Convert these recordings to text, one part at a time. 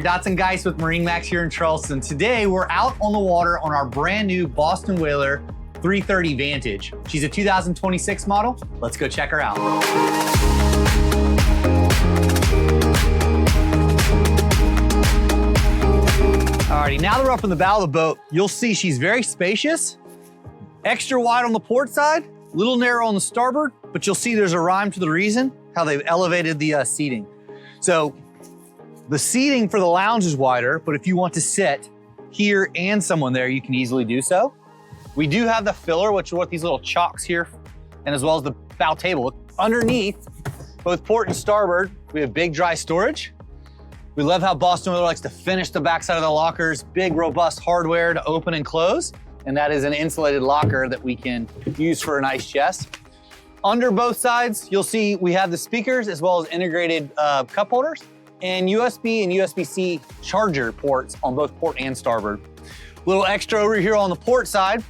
there, Dots and Geist with MarineMax here in Charleston. Today, we're out on the water on our brand new Boston Whaler 330 Vantage. She's a 2026 model. Let's go check her out. Alrighty, now that we're up in the bow of the boat, you'll see she's very spacious, extra wide on the port side, a little narrow on the starboard, but you'll see there's a rhyme to the reason, how they've elevated the seating. So the seating for the lounge is wider, but if you want to sit here and someone there, you can easily do so. We do have the filler, which are what these little chocks here, and as well as the bow table. Underneath, both port and starboard, we have big dry storage. We love how Boston Whaler likes to finish the backside of the lockers, big robust hardware to open and close, and that is an insulated locker that we can use for a nice chest. Under both sides, you'll see we have the speakers as well as integrated cup holders and USB and USB-C charger ports on both port and starboard. A little extra over here on the port side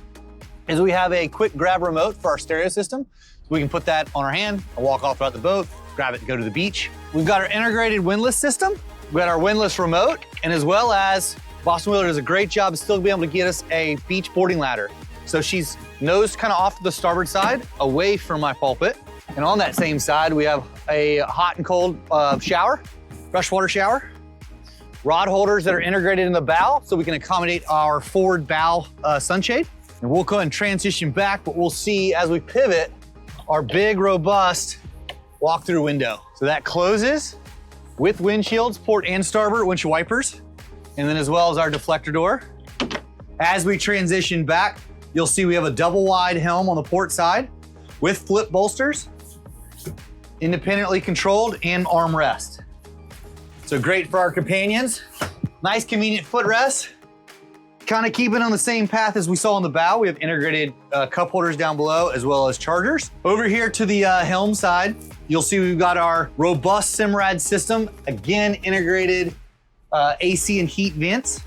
is we have a quick grab remote for our stereo system. So we can put that on our hand and walk all throughout the boat, grab it and go to the beach. We've got our integrated windlass system. We've got our windlass remote, and as well as Boston Whaler does a great job of still being able to get us a beach boarding ladder. So she's nose kind of off to the starboard side, away from my pulpit. And on that same side, we have a hot and cold shower, freshwater shower. Rod holders that are integrated in the bow so we can accommodate our forward bow sunshade. And we'll go ahead and transition back, but we'll see as we pivot our big, robust walk-through window. So that closes with windshields, port and starboard, windshield wipers, and then as well as our deflector door. As we transition back, you'll see we have a double wide helm on the port side with flip bolsters, independently controlled and armrest. So great for our companions. Nice convenient footrest. Kind of keeping on the same path as we saw on the bow. We have integrated cup holders down below as well as chargers. Over here to the helm side, you'll see we've got our robust Simrad system. Again, integrated AC and heat vents.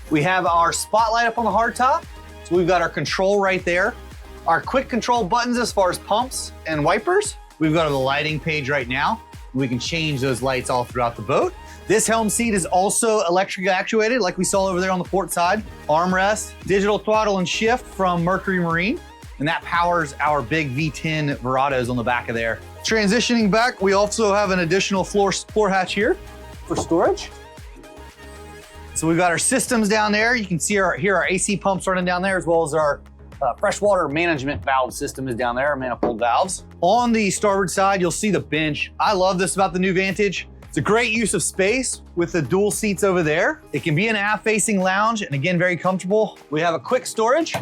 We have our spotlight up on the hardtop. So we've got our control right there. Our quick control buttons as far as pumps and wipers. We've got the lighting page right now. We can change those lights all throughout the boat. This helm seat is also electrically actuated like we saw over there on the port side. Armrest, digital throttle and shift from Mercury Marine, and that powers our big V10 Verados on the back of there. Transitioning back, we also have an additional floor hatch here for storage. So we've got our systems down there. You can see our AC pumps running down there, as well as our freshwater management valve system is down there, our manifold valves. On the starboard side, you'll see the bench. I love this about the new Vantage. It's a great use of space with the dual seats over there. It can be an aft-facing lounge, and again, very comfortable. We have a quick storage.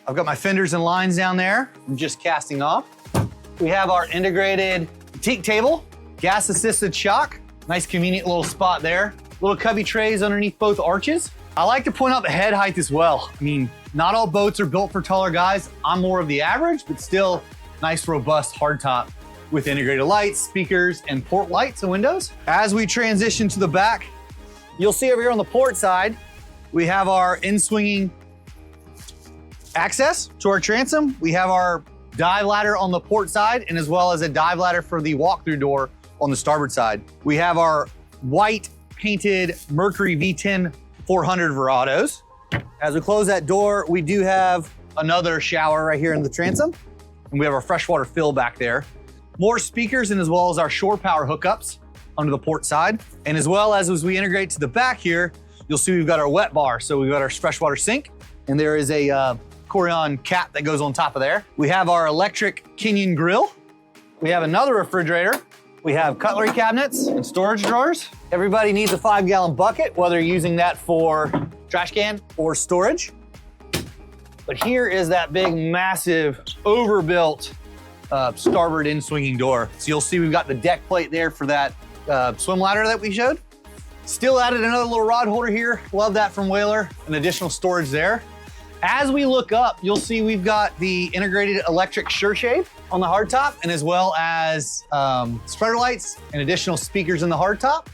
I've got my fenders and lines down there. I'm just casting off. We have our integrated teak table, gas-assisted shock. Nice convenient little spot there. Little cubby trays underneath both arches. I like to point out the head height as well. I mean, not all boats are built for taller guys. I'm more of the average, but still nice, robust hardtop with integrated lights, speakers, and port lights and windows. As we transition to the back, you'll see over here on the port side, we have our in-swinging access to our transom. We have our dive ladder on the port side, and as well as a dive ladder for the walk-through door on the starboard side. We have our white painted Mercury V10 400 Verados. As we close that door, we do have another shower right here in the transom, and we have our freshwater fill back there. More speakers, and as well as our shore power hookups under the port side. And as well as we integrate to the back here, you'll see we've got our wet bar. So we've got our freshwater sink, and there is a Corian cap that goes on top of there. We have our electric Kenyon grill. We have another refrigerator. We have cutlery cabinets and storage drawers. Everybody needs a 5-gallon bucket, whether you're using that for trash can or storage. But here is that big, massive, overbuilt starboard in-swinging door. So you'll see we've got the deck plate there for that swim ladder that we showed. Still added another little rod holder here. Love that from Whaler, an additional storage there. As we look up, you'll see we've got the integrated electric sure shade on the hardtop, and as well as spreader lights and additional speakers in the hardtop.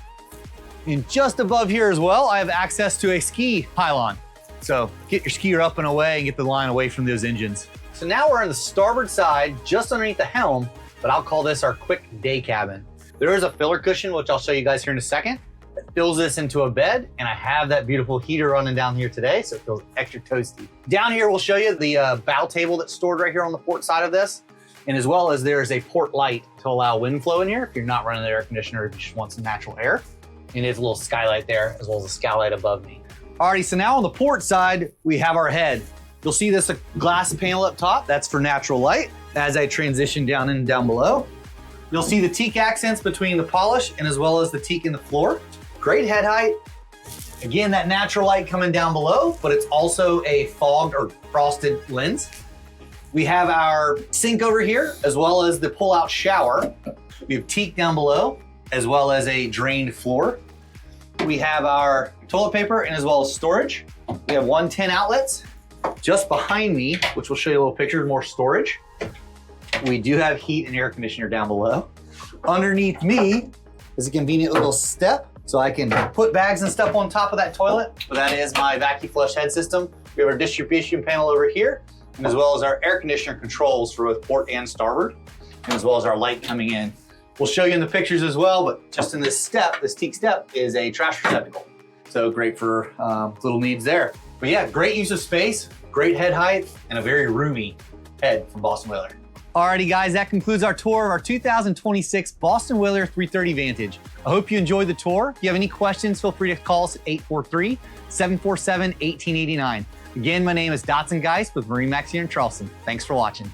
And just above here as well, I have access to a ski pylon. So get your skier up and away and get the line away from those engines. So now we're on the starboard side, just underneath the helm, but I'll call this our quick day cabin. There is a filler cushion, which I'll show you guys here in a second, that fills this into a bed, and I have that beautiful heater running down here today, so it feels extra toasty. Down here, we'll show you the bow table that's stored right here on the port side of this, and as well as there's a port light to allow wind flow in here if you're not running the air conditioner, if you just want some natural air. And there's a little skylight there, as well as a skylight above me. Alrighty, so now on the port side, we have our head. You'll see this glass panel up top, that's for natural light. As I transition down and down below, you'll see the teak accents between the polish and as well as the teak in the floor. Great head height. Again, that natural light coming down below, but it's also a fogged or frosted lens. We have our sink over here, as well as the pull-out shower. We have teak down below, as well as a drained floor. We have our toilet paper and as well as storage. We have 110 outlets. Just behind me, which will show you a little picture, more storage. We do have heat and air conditioner down below. Underneath me is a convenient little step, so I can put bags and stuff on top of that toilet. So that is my vacuum flush head system. We have our distribution panel over here, and as well as our air conditioner controls for both port and starboard, and as well as our light coming in. We'll show you in the pictures as well, but just in this step, this teak step is a trash receptacle. So great for little needs there. But yeah, great use of space, great head height, and a very roomy head from Boston Whaler. Alrighty guys, that concludes our tour of our 2026 Boston Whaler 330 Vantage. I hope you enjoyed the tour. If you have any questions, feel free to call us at 843-747-1889. Again, my name is Dotson Geist with MarineMax here in Charleston. Thanks for watching.